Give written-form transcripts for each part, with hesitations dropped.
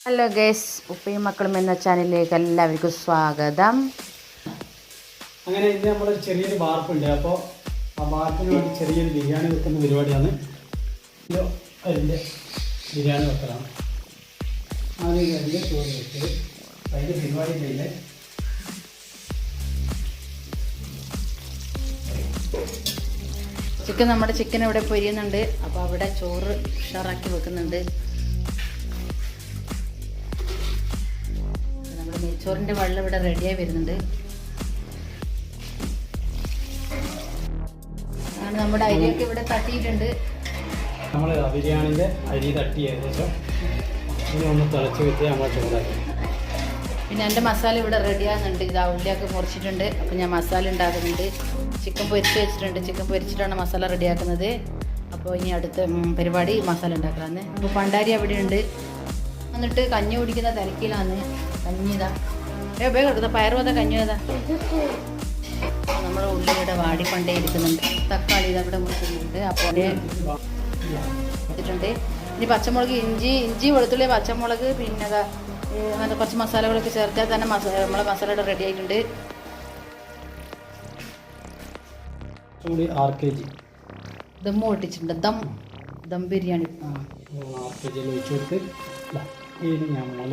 Hello guys, ഉപ്പയും മക്കളും എന്ന ചാനലിലേക്ക് എല്ലാവർക്കും സ്വാഗതം. അങ്ങനെ ഇന്ന് നമ്മളൊരു ചെറിയൊരു വാർപ്പുണ്ട്. അപ്പോൾ ആ വാർപ്പിന് വേണ്ടി ചെറിയൊരു ബിരിയാണി വെക്കുന്ന പരിപാടിയാണ്. അതിൻ്റെ ബിരിയാണി വെക്കലാണ്. ആദ്യം അതിൻ്റെ ചോറ് വെച്ചത് അതിൻ്റെ പരിപാടി ചെയ്ത് നമ്മുടെ ചിക്കൻ ഇവിടെ പൊരിയുന്നുണ്ട്. അപ്പോൾ അവിടെ ചോറ് ഉഷാറാക്കി വെക്കുന്നുണ്ട്. നമ്മുടെ നെയ്ച്ചോറിൻ്റെ വെള്ളം ഇവിടെ റെഡിയായി വരുന്നുണ്ട്. അങ്ങനെ നമ്മുടെ അരിയൊക്കെ ഇവിടെ തട്ടിയിട്ടുണ്ട്. നമ്മൾ ബിരിയാണിൻ്റെ അരി തട്ടി ഏകദേശം ഇനി ഒന്ന് തിളച്ച് വെച്ച് നമ്മൾ ചോറാക്കി. പിന്നെ എൻ്റെ മസാല ഇവിടെ റെഡിയാകുന്നുണ്ട്. ഇതാ ഉള്ളിയൊക്കെ മുറിച്ചിട്ടുണ്ട്. അപ്പോൾ ഞാൻ മസാല ഉണ്ടാക്കുന്നുണ്ട്. ചിക്കൻ പൊരിച്ച് വെച്ചിട്ടുണ്ട്. ചിക്കൻ പൊരിച്ചിട്ടാണ് മസാല റെഡിയാക്കുന്നത്. അപ്പോൾ ഇനി അടുത്ത പരിപാടി മസാല ഉണ്ടാക്കാമെന്ന്. അപ്പോൾ പണ്ടാരി അവിടെ ഉണ്ട്. എന്നിട്ട് കഞ്ഞി കുടിക്കുന്ന തിരക്കിലാണ്. കഞ്ഞി ഇതാ വേഗം എടുക്കുന്ന പയറും അതാ കഞ്ഞി അതാ. നമ്മുടെ ഉള്ളിയുടെ വാടിക്കൊണ്ടേ ഇരിക്കുന്നുണ്ട്. തക്കാളി ഇതവിടെ മുറിക്കുന്നുണ്ട്. അപ്പോൾ ഇട്ടിട്ടുണ്ട്. ഇനി പച്ചമുളക്, ഇഞ്ചി വെളുത്തുള്ളി, പച്ചമുളക്, പിന്നെ അങ്ങനെ കുറച്ച് മസാലകളൊക്കെ ചേർത്താൽ തന്നെ നമ്മളെ മസാലയുടെ റെഡി ആയിട്ടുണ്ട്. ദം പൊട്ടിച്ചിട്ടുണ്ട്. ദം ബിരിയാണി ഒഴിച്ചു കൊടുത്ത് ഇനി നമ്മൾ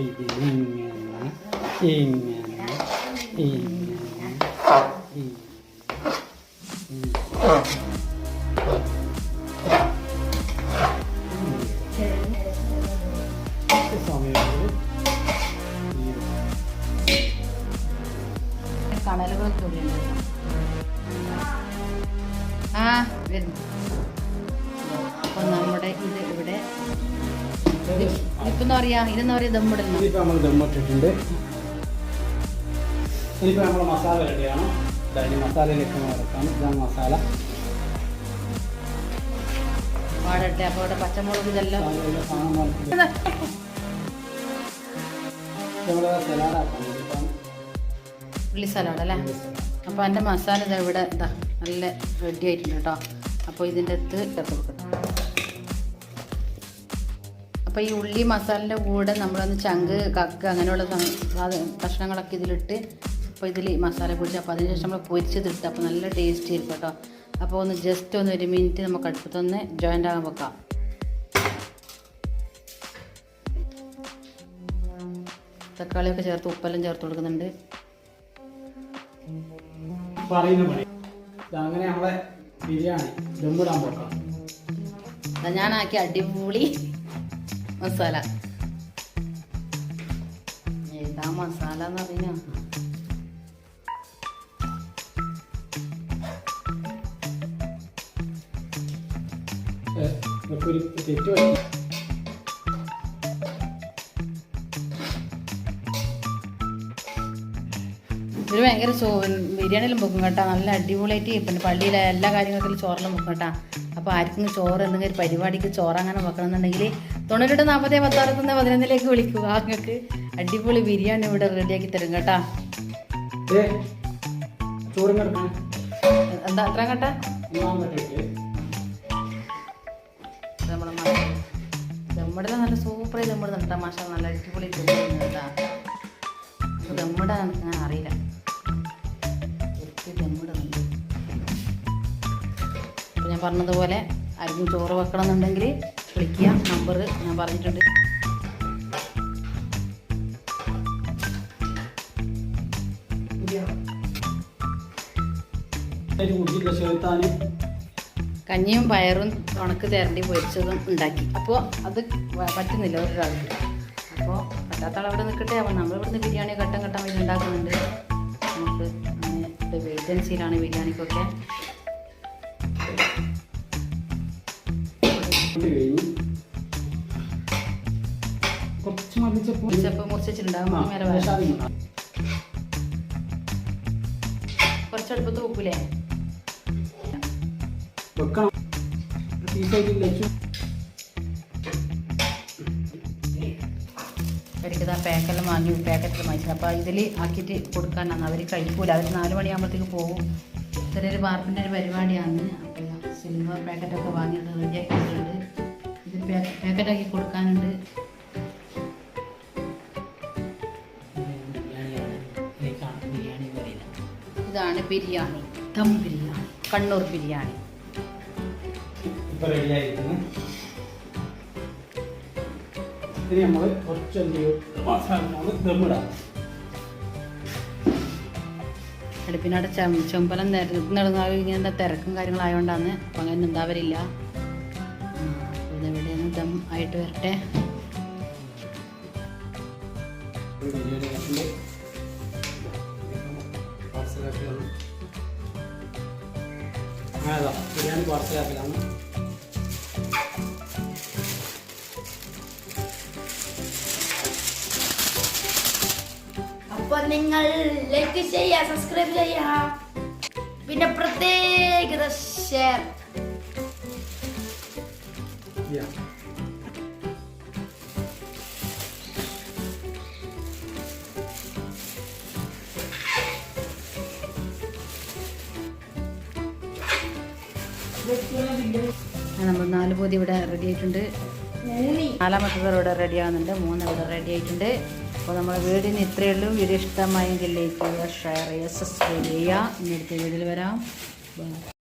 കണലുകളൊക്കെ ഉള്ളിലുണ്ട്. വരുന്നു. അപ്പം നമ്മുടെ ഇത് ഇവിടെ ഇപ്പം പറയാ ഇതെന്താ പറയുക, ദമ്മിടുന്നു. ഇനിയിപ്പോൾ നമ്മൾ ദമ്മിട്ടിട്ടുണ്ട്. ഇനിയിപ്പോൾ നമ്മൾ മസാല റെഡിയാണ്. അതിന് മസാലയിലേക്ക് ഇറക്കാം. ഇതാണ് മസാല. പാടട്ടെ. അപ്പോൾ ഇവിടെ പച്ചമുളക് ഇതെല്ലാം ഉള്ളി സലാഡ് അല്ലേ. അപ്പോൾ എൻ്റെ മസാല ഇതാ ഇവിടെ ഇതാ നല്ല റെഡി ആയിട്ടുണ്ട് കേട്ടോ. അപ്പോൾ ഇതിൻ്റെ അകത്ത് ചേർത്ത് കൊടുക്കണം. അപ്പോൾ ഈ ഉള്ളി മസാലൻ്റെ കൂടെ നമ്മളൊന്ന് ചങ്ക്, കക്ക് അങ്ങനെയുള്ള കഷ്ണങ്ങളൊക്കെ ഇതിലിട്ട് അപ്പോൾ ഇതിൽ മസാല പൊടിച്ച് അപ്പോൾ അതിന് ശേഷം നമ്മൾ പൊരിച്ചതിട്ട് അപ്പോൾ നല്ല ടേസ്റ്റ് ആയിരിക്കും കേട്ടോ. അപ്പോൾ ഒന്ന് ജസ്റ്റ് ഒന്ന് 1 മിനിറ്റ് നമുക്ക് അടുപ്പത്തൊന്ന് ജോയിൻ്റ് ആകാൻ വെക്കാം. തക്കാളിയൊക്കെ ചേർത്ത് ഉപ്പെല്ലാം ചേർത്ത് കൊടുക്കുന്നുണ്ട്. അങ്ങനെ നമ്മളെ ബിരിയാണി ദമ്മിടാൻ പോക്കാം. ഞാനാക്കി അടിപൊളി മസാല. ഏതാ മസാല എന്ന് പറഞ്ഞാൽ തെറ്റ്. ഇത് ഭയങ്കര ബിരിയാണിയിലും വെക്കും കേട്ടോ. നല്ല അടിപൊളിയായിട്ട്. പിന്നെ പള്ളിയിലെ എല്ലാ കാര്യങ്ങൾക്കും ചോറെല്ലാം വെക്കും കേട്ടോ. അപ്പോൾ ആർക്കും ചോറ് എന്തെങ്കിലും ഒരു പരിപാടിക്ക് ചോറ് അങ്ങനെ വെക്കണമെന്നുണ്ടെങ്കിൽ 98 40 16 11 വിളിക്കുക. നിങ്ങൾക്ക് അടിപൊളി ബിരിയാണി ഇവിടെ റെഡിയാക്കി തരും കേട്ടോ. എന്താ അത്ര കേട്ടാ നമ്മുടെ നല്ല സൂപ്പറായി ദമ്മിടുന്നുണ്ട് കേട്ടോ. മാഷാ നല്ല അടിപൊളി ദമ്മിടുന്നുണ്ട് കേട്ടോ. ദമ്മിടാൻ ഞാൻ അറിയില്ല. ദമ്മിടുന്നുണ്ട്. അപ്പോൾ ഞാൻ പറഞ്ഞതുപോലെ ആർക്കും ചോറ് വെക്കണം എന്നുണ്ടെങ്കിൽ വിളിക്കുക. നമ്പർ ഞാൻ പറഞ്ഞിട്ടുണ്ട്. കഞ്ഞിയും പയറും ഉണക്ക് തേരണ്ടി പൊരിച്ചതും ഉണ്ടാക്കി. അപ്പോൾ അത് പറ്റുന്നില്ല ഒരാൾക്ക്. അപ്പോൾ പറ്റാത്ത ആളവിടെ നിൽക്കട്ടെ. അപ്പോൾ നമ്മളിവിടുന്ന് ബിരിയാണി ഘട്ടം ഘട്ടം ഇത് ഉണ്ടാക്കുന്നുണ്ട്. നമുക്ക് അങ്ങനെ വേക്കൻസിയിലാണ് ബിരിയാണിക്കൊക്കെ. മുറിച്ചിട്ടുണ്ടാകും. കുറച്ചടുപ്പത്ത് വെക്കൂലേ? അവർക്ക് പാക്കെല്ലാം വാങ്ങി പാക്കറ്റിൽ വാങ്ങിച്ചത്. അപ്പോൾ ഇതിൽ ആക്കിയിട്ട് കൊടുക്കാനാണ്. അവർ കഴിക്കൂല. അവർ 4 മണിയാകുമ്പോഴത്തേക്ക് പോകും. ചെറിയൊരു വാർപ്പിൻ്റെ ഒരു പരിപാടിയാണ്. അപ്പോൾ സിൽവർ പാക്കറ്റൊക്കെ വാങ്ങിയിട്ട് റെഡിയാക്കിയിട്ടുണ്ട്. ഇത് പാക്കറ്റാക്കി കൊടുക്കാനുണ്ട്. ഇതാണ് ബിരിയാണി, ദം ബിരിയാണി, കണ്ണൂർ ബിരിയാണി. ഇപ്പൊ റെഡി ആയിരിക്കുന്നു. ഇനി നമ്മൾ കുറച്ച് മസാല ദമ്മിടാം. അടുപ്പിനോട് ചെമ്പലം നടന്നാൽ ഇങ്ങനെ തിരക്കും കാര്യങ്ങളായതുകൊണ്ടാണ്. അപ്പം അങ്ങനെ ഉണ്ടാവരില്ല. ഇതെവിടെ നിന്ന് ദം ആയിട്ട് വരട്ടെ. ബിരിയാണി പാർസലാക്കലാണ്. അപ്പൊ നിങ്ങൾ ലൈക്ക് ചെയ്യുക, സബ്സ്ക്രൈബ് ചെയ്യുക, പിന്നെ പ്രത്യേകത ഷെയർ. നമ്മൾ 4 പൊതി ഇവിടെ റെഡി ആയിട്ടുണ്ട്. 4ാമത്തെ ഇവിടെ റെഡി ആകുന്നുണ്ട്. 3 ഇവിടെ റെഡി ആയിട്ടുണ്ട്. അപ്പോൾ നമ്മുടെ വീടിന് ഇത്രയേ ഉള്ളൂ. വീഡിയോ ഇഷ്ടമായെങ്കിൽ ലൈക്ക് ചെയ്യുക, ഷെയർ ചെയ്യുക, സബ്സ്ക്രൈബ് ചെയ്യുക. ഇനി അടുത്ത വീഡിയോയിൽ വരാം.